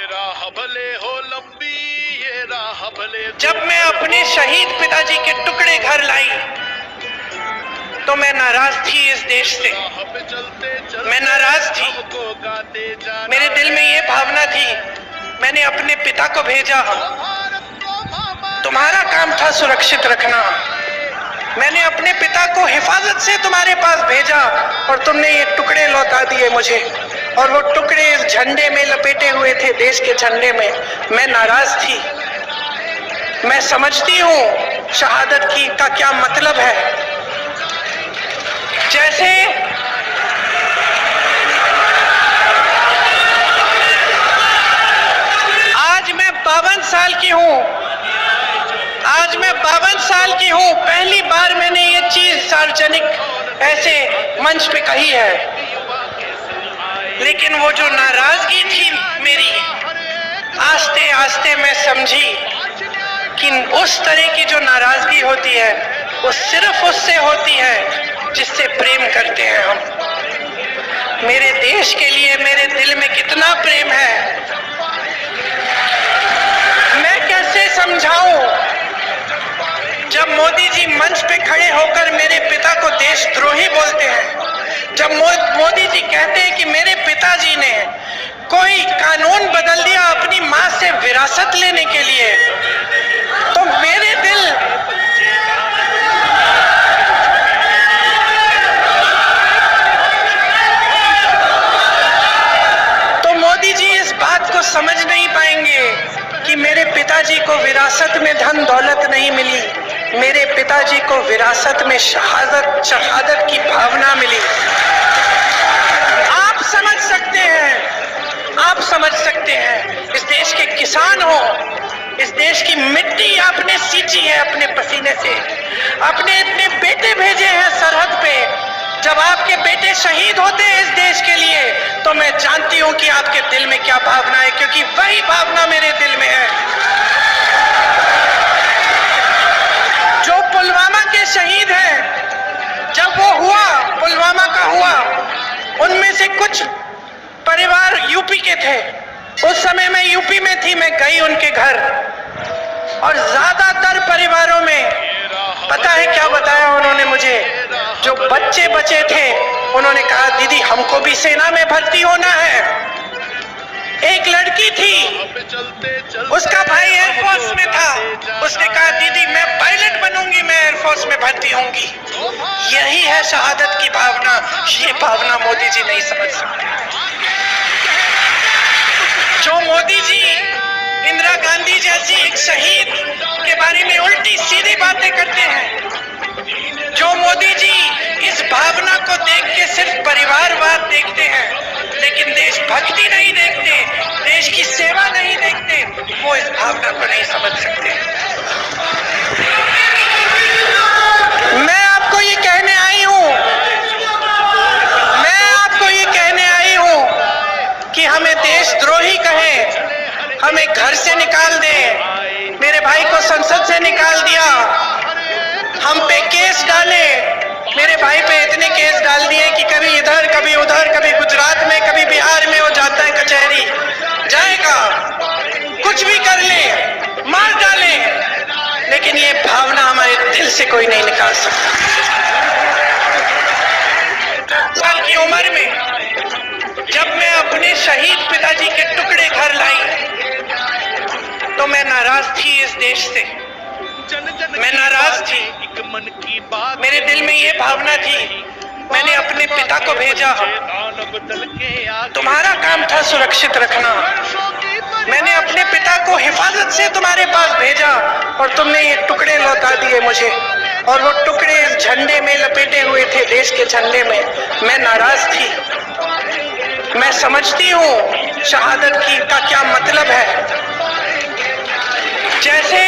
राह भले हो लंबी, ये राह भले। जब मैं अपने शहीद पिताजी के टुकड़े घर लाई तो मैं नाराज थी इस देश से, मैं नाराज थी। मेरे दिल में ये भावना थी, मैंने अपने पिता को भेजा, तुम्हारा काम था सुरक्षित रखना। मैंने अपने पिता को हिफाजत से तुम्हारे पास भेजा और तुमने ये टुकड़े लौटा दिए मुझे, और वो टुकड़े इस झंडे में लपेटे हुए थे, देश के झंडे में। मैं नाराज थी। मैं समझती हूँ शहादत की का क्या मतलब है। जैसे आज मैं 52 साल की हूँ, आज मैं 52 साल की हूँ, पहली बार मैंने ये चीज सार्वजनिक ऐसे मंच पे कही है। लेकिन वो जो नाराजगी थी मेरी, आस्ते आस्ते मैं समझी कि उस तरह की जो नाराजगी होती है वो सिर्फ उससे होती है जिससे प्रेम करते हैं हम। मेरे देश के लिए मेरे दिल में कितना प्रेम है, मैं कैसे समझाऊं। जब मोदी जी मंच पे खड़े होकर मेरे पिता को देशद्रोही बोलते हैं, जब मोदी जी कहते हैं कि मेरे पिताजी ने कोई कानून बदल दिया अपनी मां से विरासत लेने के लिए, तो मेरे दिल मोदी जी इस बात को समझ नहीं पाएंगे कि मेरे पिताजी को विरासत में धन दौलत नहीं मिली, मेरे पिताजी को विरासत में शहादत की भावना मिली। आप समझ सकते हैं, आप समझ सकते हैं। इस देश के किसान हो, इस देश की मिट्टी आपने सींची है अपने पसीने से, अपने इतने बेटे भेजे हैं सरहद पे। जब आपके बेटे शहीद होते हैं इस देश के लिए, तो मैं जानती हूं कि आपके दिल में क्या भावना है, क्योंकि वही भावना मेरे दिल में है। जो पुलवामा के शहीद हैं, जब वो हुआ, पुलवामा का हुआ, उनमें से कुछ परिवार यूपी के थे। उस समय मैं यूपी में थी, मैं गई उनके घर, और ज्यादातर परिवारों में पता है क्या बताया उन्होंने मुझे? जो बच्चे बचे थे उन्होंने कहा दीदी हमको भी सेना में भर्ती होना है। एक लड़की थी, उसका भाई एयरफोर्स में था, उसने कहा दीदी मैं पायलट बनूंगी, मैं एयरफोर्स में भर्ती होंगी। यही है शहादत की भावना। ये भावना मोदी जी नहीं समझ सकते। जो मोदी जी इंदिरा गांधी जैसी एक शहीद के बारे में उल्टी सीधी बातें करते हैं, जो मोदी जी इस भावना को देख के सिर्फ परिवारवाद देखते हैं लेकिन देशभक्ति नहीं देखते, देश की सेवा नहीं देखते, वो इस भावना को नहीं समझ सकते। मैं आपको ये कहने आई हूं, मैं आपको ये कहने आई हूं कि हमें देशद्रोही कहें, हमें घर से निकाल दें, मेरे भाई को संसद से निकाल दिया, हम पे केस डाले, मेरे भाई पे इतने केस डाल दिए कि कभी इधर कभी उधर, कभी गुजरात में कभी बिहार में वो जाता है कचहरी, जाएगा, कुछ भी कर ले, मार डाले, लेकिन ये भावना हमारे दिल से कोई नहीं निकाल सकता। साल की उम्र में जब मैं अपने शहीद पिताजी के टुकड़े घर लाई तो मैं नाराज थी इस देश से, मैं नाराज थी। मेरे दिल में ये भावना थी, मैंने अपने पिता को भेजा, तुम्हारा काम था सुरक्षित रखना। मैंने अपने पिता को हिफाजत से तुम्हारे पास भेजा और तुमने ये टुकड़े लौटा दिए मुझे, और वो टुकड़े इस झंडे में लपेटे हुए थे, देश के झंडे में। मैं नाराज थी। मैं समझती हूँ शहादत की का क्या मतलब है। जैसे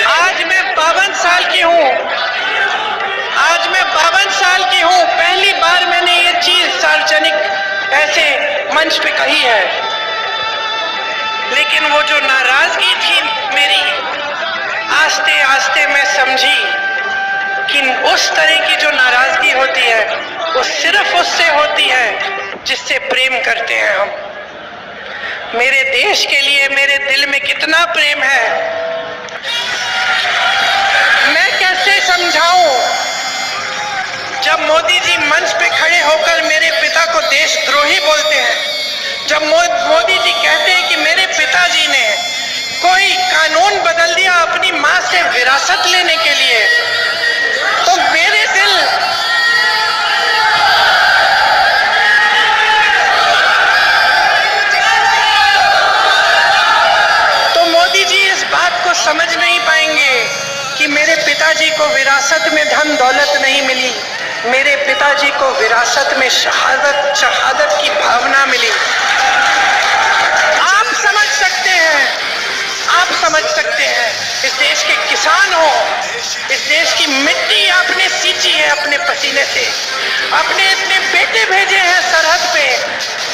आज मैं 52 साल की हूँ, आज मैं 52 साल की हूँ, पहली बार मैंने ये चीज सार्वजनिक ऐसे मंच पे कही है। लेकिन वो जो नाराजगी थी मेरी, आस्ते आस्ते मैं समझी कि उस तरह की जो नाराजगी होती है वो सिर्फ उससे होती है जिससे प्रेम करते हैं हम। मेरे देश के लिए मेरे दिल में कितना प्रेम है, मैं कैसे समझाऊं। जब मोदी जी मंच पे खड़े होकर मेरे पिता को देशद्रोही बोलते हैं, जब मोदी जी कहते हैं कि मेरे पिताजी ने कोई कानून बदल दिया अपनी मां से विरासत लेने के लिए, तो मेरे दिल मोदी जी इस बात को समझ नहीं पाएंगे कि मेरे पिताजी को विरासत में धन दौलत नहीं मिली, मेरे पिताजी को विरासत में शहादत की भावना मिली। आप समझ सकते हैं, आप समझ सकते हैं। इस देश के किसान हो, इस देश की मिट्टी आपने सींची है अपने पसीने से, अपने इतने बेटे भेजे हैं सरहद पे।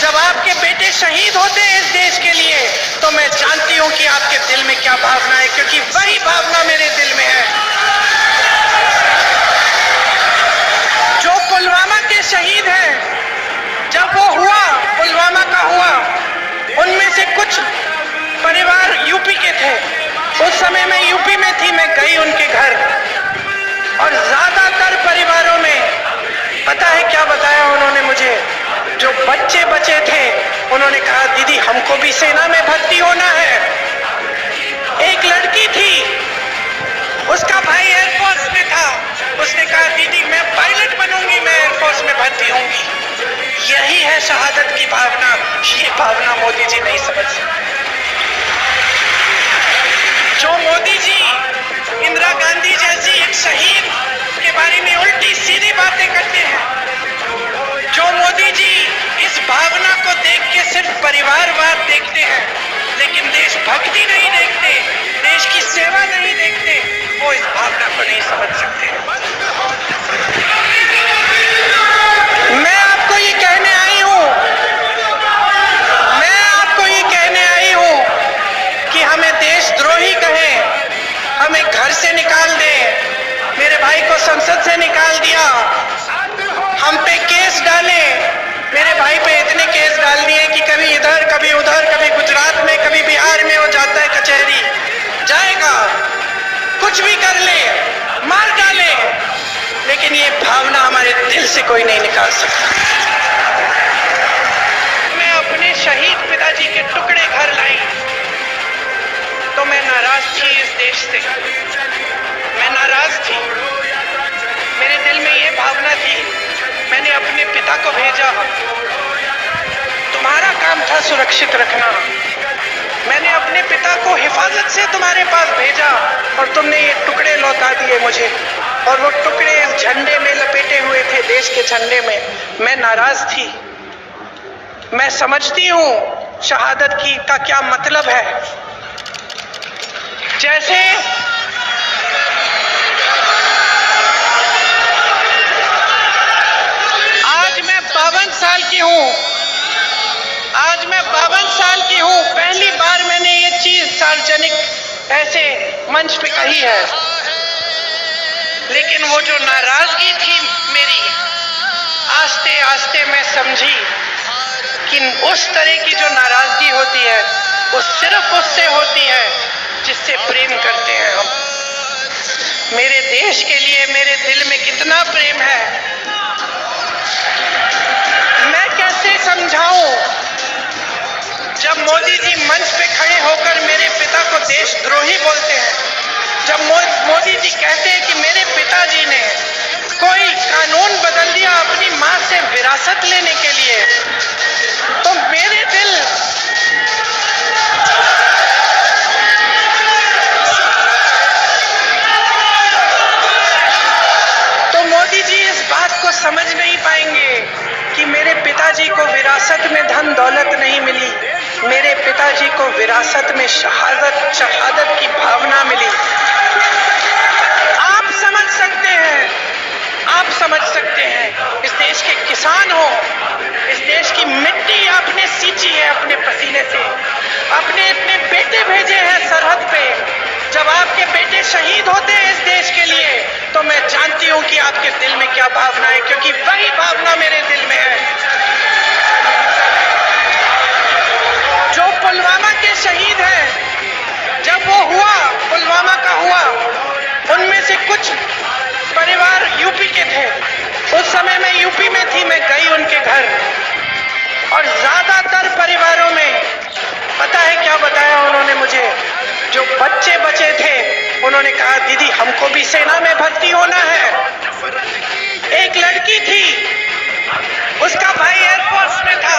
जब आपके बेटे शहीद होते हैं इस देश के लिए, तो मैं जानती हूं कि आपके दिल में क्या भावना है, क्योंकि वही भावना मेरे दिल में है। जो पुलवामा के शहीद हैं, जब वो हुआ, पुलवामा का हुआ, उनमें से कुछ परिवार यूपी के थे। उस समय मैं यूपी में थी, मैं गई उनके घर, और ज्यादातर परिवारों में पता है क्या बताया उन्होंने मुझे? जो बच्चे बचे थे उन्होंने कहा दीदी हमको भी सेना में भर्ती होना है। एक लड़की थी, उसका भाई एयरफोर्स में था, उसने कहा दीदी मैं पायलट बनूंगी, मैं एयरफोर्स में भर्ती होंगी। यही है शहादत की भावना। ये भावना मोदी जी नहीं समझ सकते। जो मोदी जी इंदिरा गांधी जैसी एक शहीद के बारे में उल्टी सीधी बातें करते हैं, जो मोदी जी इस भावना को देख के सिर्फ परिवारवाद देखते हैं, लेकिन देशभक्ति नहीं देखते, देश की सेवा नहीं देखते, वो इस भावना को नहीं समझ सकते। मैं आपको ये कहने आई हूं, मैं आपको ये कहने आई हूं कि हमें देशद्रोही कहें, हमें घर से निकाल दें। मेरे भाई को संसद से निकाल दिया, हम पे केस डाले, मेरे भाई पे इतने केस डाल दिए कि कभी इधर कभी उधर, कभी गुजरात में कभी बिहार में, वो जाता है कचहरी, जाएगा, कुछ भी कर ले, मार डाले, लेकिन ये भावना हमारे दिल से कोई नहीं निकाल सकता। मैं अपने शहीद पिताजी के टुकड़े घर लाई तो मैं नाराज थी इस देश से, मैं नाराज थी। मेरे दिल में ये भावना थी, मैंने अपने पिता को भेजा, तुम्हारा काम था सुरक्षित रखना, मैंने अपने पिता को हिफाजत से तुम्हारे पास भेजा और तुमने ये टुकड़े लौटा दिए मुझे, और वो टुकड़े इस झंडे में लपेटे हुए थे, देश के झंडे में। मैं नाराज थी। मैं समझती हूं शहादत की का क्या मतलब है। जैसे आज मैं 52 साल की हूं, आज मैं 52 साल की हूं, पहली बार मैंने ये चीज सार्वजनिक ऐसे मंच पे कही है, लेकिन वो जो नाराजगी थी मेरी, आस्ते आस्ते मैं समझी कि उस तरह की जो नाराजगी होती है वो सिर्फ उससे होती है जिससे प्रेम करते हैं हम। मेरे देश के लिए मेरे दिल में कितना प्रेम है, मैं कैसे समझाऊं। जब मोदी जी मंच पे खड़े होकर मेरे पिता को देशद्रोही बोलते हैं, जब मोदी जी कहते हैं कि मेरे पिताजी ने कोई कानून बदल दिया अपनी मां से विरासत लेने के लिए, तो मेरे दिल मोदी जी इस बात को समझ नहीं पाएंगे कि मेरे पिताजी को विरासत में धन दौलत नहीं मिली, मेरे पिताजी को विरासत में शहादत की भावना मिली। आप समझ सकते हैं, आप समझ सकते हैं। इस देश के किसान हो, इस देश की मिट्टी आपने सींची है अपने पसीने से, अपने इतने बेटे भेजे हैं सरहद पे। जब आपके बेटे शहीद होते हैं इस देश के लिए, तो मैं जानती हूं कि आपके दिल में क्या भावना है, क्योंकि वही भावना मेरे दिल में है। जो पुलवामा के शहीद हैं, जब वो हुआ, पुलवामा का हुआ, उनमें से कुछ परिवार यूपी के थे। उस समय मैं यूपी में थी, मैं गई उनके घर, और ज्यादातर परिवारों में पता है क्या बताया उन्होंने मुझे? जो बच्चे बचे थे उन्होंने कहा दीदी हमको भी सेना में भर्ती होना है। एक लड़की थी, उसका भाई एयरफोर्स में था,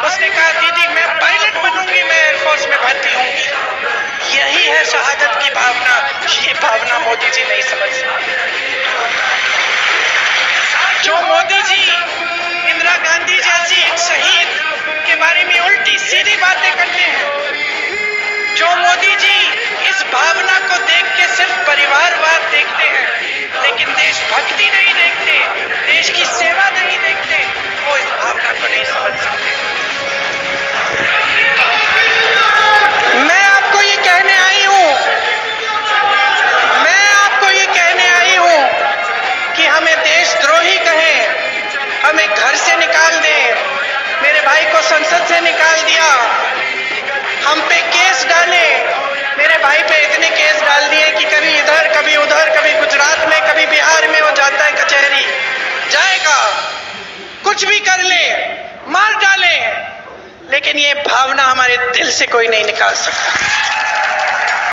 उसने कहा दीदी मैं पायलट बनूंगी, मैं एयरफोर्स में भर्ती होंगी। यही है शहादत की भावना। ये भावना मोदी जी नहीं समझ सकते। जो मोदी जी इंदिरा गांधी जैसी एक शहीद के बारे में उल्टी सीधी बातें करते हैं, जो मोदी जी इस भावना को देख के सिर्फ परिवारवाद देखते हैं, लेकिन देशभक्ति नहीं देखते, देश की सेवा नहीं देखते, वो इस भावना को नहीं समझ सकते। मैं आपको ये कहने आई हूं, कि हमें देशद्रोही कहें, हमें घर से निकाल दें, मेरे भाई को संसद से निकाल दिया, हम पे केस डाले, मेरे भाई पे इतने केस डाल दिए कि कभी इधर कभी उधर, कभी गुजरात में कभी बिहार में वो जाता है कचहरी, जाएगा, कुछ भी कर ले, मार डाले, लेकिन ये भावना हमारे दिल से कोई नहीं निकाल सकता।